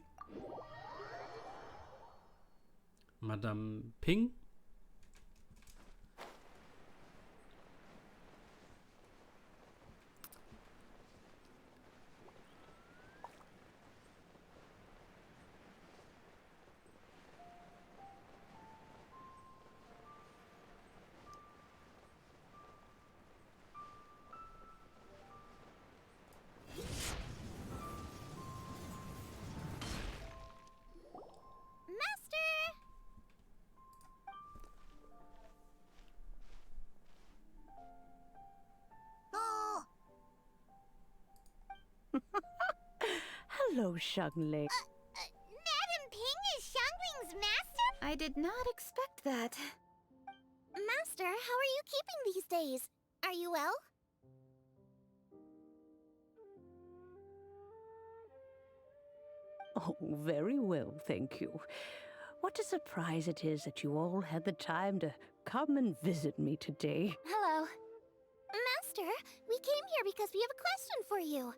Madame Ping? Hello, Xiangling. Madam Ping is Xiangling's master? I did not expect that. Master, how are you keeping these days? Are you well? Oh, very well, thank you. What a surprise it is that you all had the time to come and visit me today. Hello. Master, we came here because we have a question for you.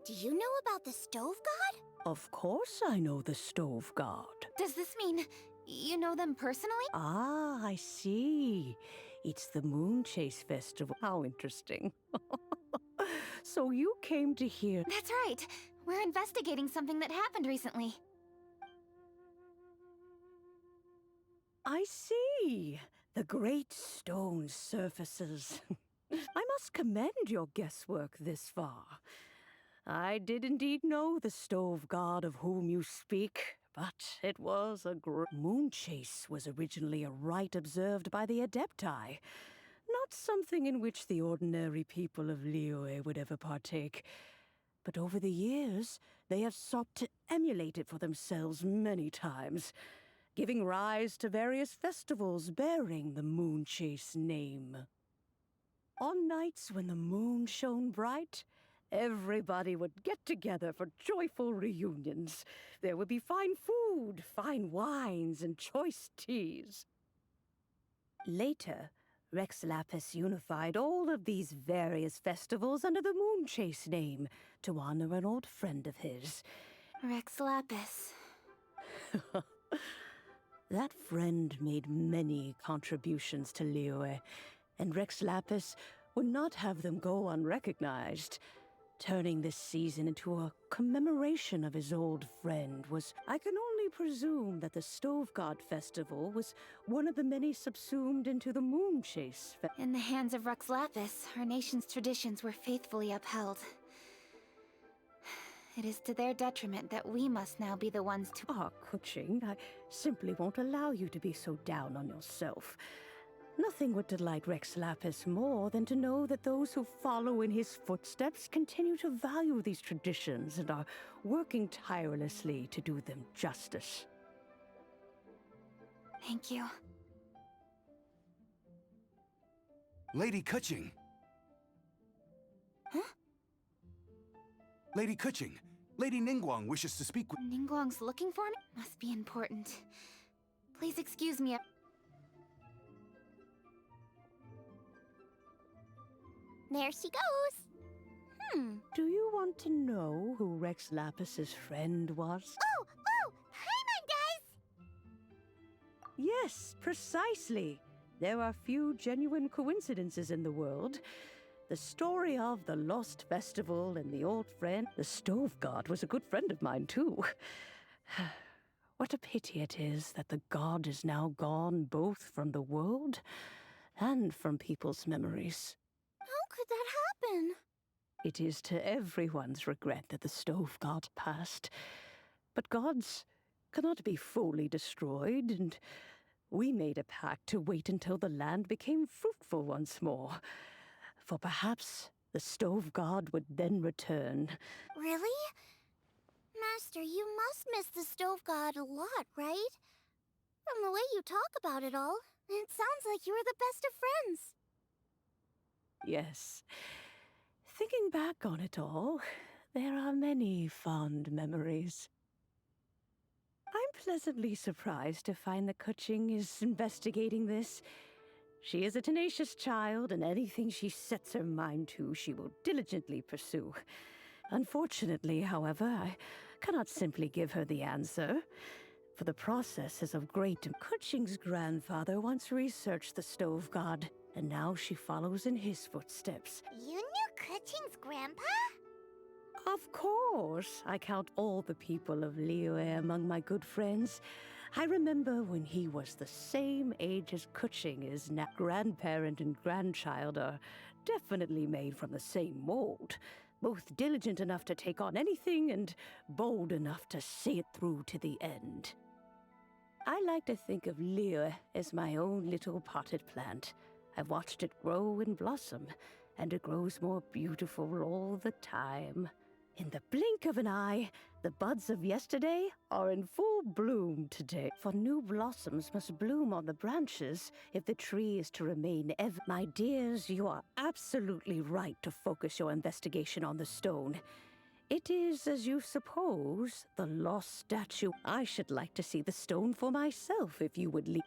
Do you know about the Stove God? Of course I know the Stove God. Does this mean you know them personally? Ah, I see. It's the Moon Chase Festival. How interesting. So you came to hear... That's right. We're investigating something that happened recently. I see. The great stone surfaces. I must commend your guesswork this far. I did indeed know the Stove God of whom you speak, but it was a Moon Chase was originally a rite observed by the Adepti, not something in which the ordinary people of Liyue would ever partake. But over the years, they have sought to emulate it for themselves many times, giving rise to various festivals bearing the Moon Chase name. On nights when the moon shone bright, everybody would get together for joyful reunions. There would be fine food, fine wines, and choice teas. Later, Rex Lapis unified all of these various festivals under the Moon Chase name to honor an old friend of his. Rex Lapis. That friend made many contributions to Liyue, and Rex Lapis would not have them go unrecognized. Turning this season into a commemoration of his old friend was, I can only presume that the Stove God Festival was one of the many subsumed into the Moon Chase. In the hands of Rex Lapis, our nation's traditions were faithfully upheld. It is to their detriment that we must now be the ones to... Ah, Kuching, I simply won't allow you to be so down on yourself. Nothing would delight Rex Lapis more than to know that those who follow in his footsteps continue to value these traditions and are working tirelessly to do them justice. Thank you. Lady Kuching. Huh? Lady Kuching, Lady Ningguang wishes to speak with— Ningguang's looking for me? Must be important. Please excuse me. There she goes. Do you want to know who Rex Lapis's friend was? Oh, Paimon does! Yes, precisely. There are few genuine coincidences in the world. The story of the Lost Festival and the old friend, the Stove God, was a good friend of mine, too. What a pity it is that the god is now gone both from the world and from people's memories. How could that happen? It is to everyone's regret that the Stove God passed. But gods cannot be fully destroyed, and we made a pact to wait until the land became fruitful once more. For perhaps the Stove God would then return. Really? Master, you must miss the Stove God a lot, right? From the way you talk about it all, it sounds like you were the best of friends. Yes. Thinking back on it all, there are many fond memories. I'm pleasantly surprised to find that Kuching is investigating this. She is a tenacious child, and anything she sets her mind to, she will diligently pursue. Unfortunately, however, I cannot simply give her the answer, for the process is of great— Kuching's grandfather once researched the Stove God, and now she follows in his footsteps. You knew Kuching's grandpa? Of course, I count all the people of Liyue among my good friends. I remember when he was the same age as Kuching is now. Grandparent and grandchild are definitely made from the same mold. Both diligent enough to take on anything and bold enough to see it through to the end. I like to think of Liyue as my own little potted plant. I've watched it grow and blossom, and it grows more beautiful all the time. In the blink of an eye, the buds of yesterday are in full bloom today. For new blossoms must bloom on the branches if the tree is to remain ever. My dears, you are absolutely right to focus your investigation on the stone. It is, as you suppose, the lost statue. I should like to see the stone for myself if you would leave.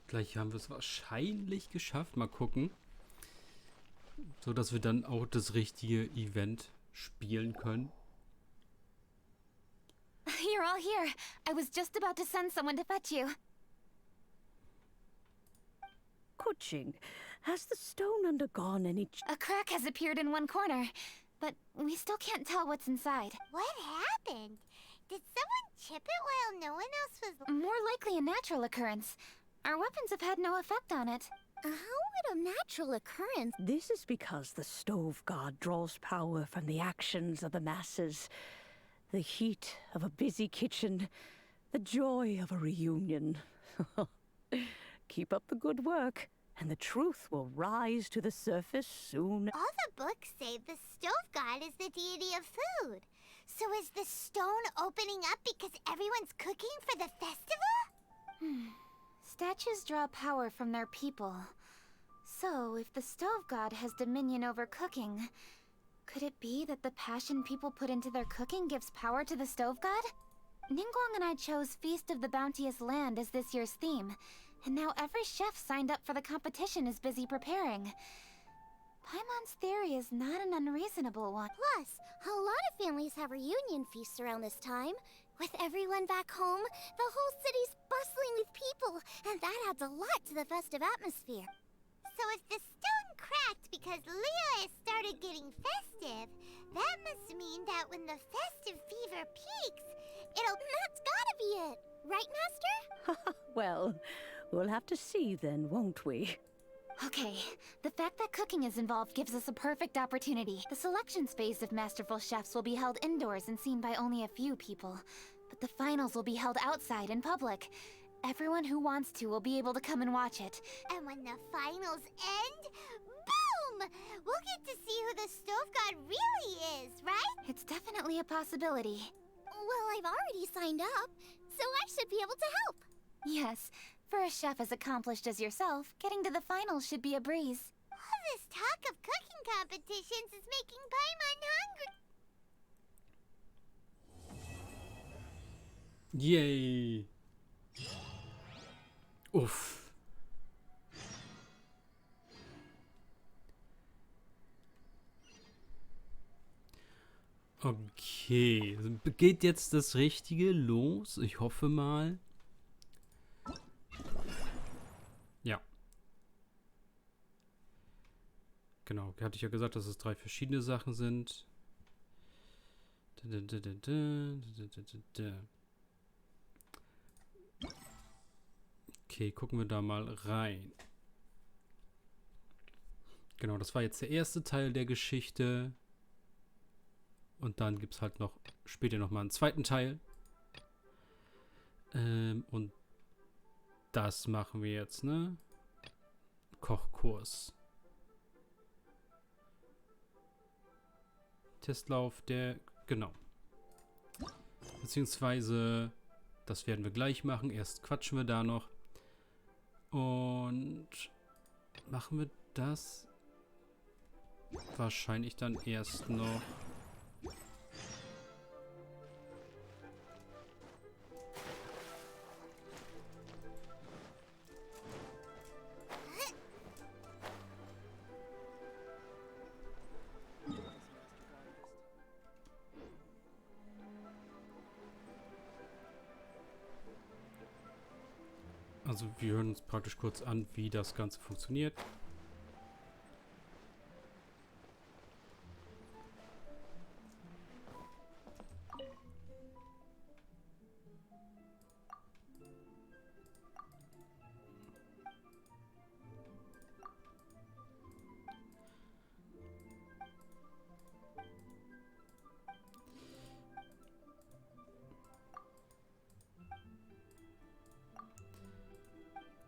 Gleich haben wir es wahrscheinlich geschafft. Mal gucken. So, dass wir dann auch das richtige Event spielen können. You're all here. I was just about to send someone to fetch you. Kuching, has the stone undergone any... A crack has appeared in one corner, but we still can't tell what's inside. What happened? Did someone chip it while no one else was... More likely a natural occurrence. Our weapons have had no effect on it. How would a natural occurrence... This is because the Stove God draws power from the actions of the masses. The heat of a busy kitchen. The joy of a reunion. Keep up the good work, and the truth will rise to the surface soon. All the books say the Stove God is the deity of food. So is the stone opening up because everyone's cooking for the festival? Statues draw power from their people. So, if the Stove God has dominion over cooking, could it be that the passion people put into their cooking gives power to the Stove God? Ningguang and I chose Feast of the Bounteous Land as this year's theme, and now every chef signed up for the competition is busy preparing. Paimon's theory is not an unreasonable one. Plus, a lot of families have reunion feasts around this time. With everyone back home, the whole city's bustling with people, and that adds a lot to the festive atmosphere. So if the stone cracked because Liyue started getting festive, that must mean that when the festive fever peaks, That's gotta be it, right, Master? Well, we'll have to see then, won't we? Okay, the fact that cooking is involved gives us a perfect opportunity. The selections phase of Masterful Chefs will be held indoors and seen by only a few people, but the finals will be held outside in public. Everyone who wants to will be able to come and watch it. And when the finals end, boom! We'll get to see who the Stove God really is, right? It's definitely a possibility. Well, I've already signed up, so I should be able to help. Yes, for a chef as accomplished as yourself, getting to the finals should be a breeze. All this talk of cooking competitions is making Paimon hungry. Yay! Uff. Okay, geht jetzt das Richtige los? Ich hoffe mal. Ja. Genau, hatte ich ja gesagt, dass es 3 verschiedene Sachen sind. Okay, gucken wir da mal rein. Genau, das war jetzt der erste Teil der Geschichte. Und dann gibt es halt noch später nochmal einen zweiten Teil. Und das machen wir jetzt, ne? Kochkurs. Testlauf, genau. Beziehungsweise, das werden wir gleich machen. Erst quatschen wir da noch. Und machen wir das wahrscheinlich dann erst noch. Also wir hören uns praktisch kurz an, wie das Ganze funktioniert.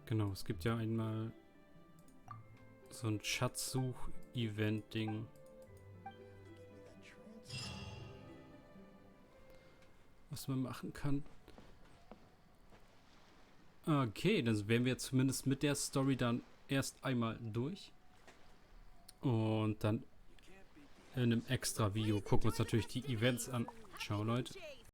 Genau, es gibt ja einmal so ein Schatzsuch-Event-Ding. Was man machen kann. Okay, dann wären wir zumindest mit der Story dann erst einmal durch. Und dann in einem extra Video gucken wir uns natürlich die Events an. Ciao, Leute.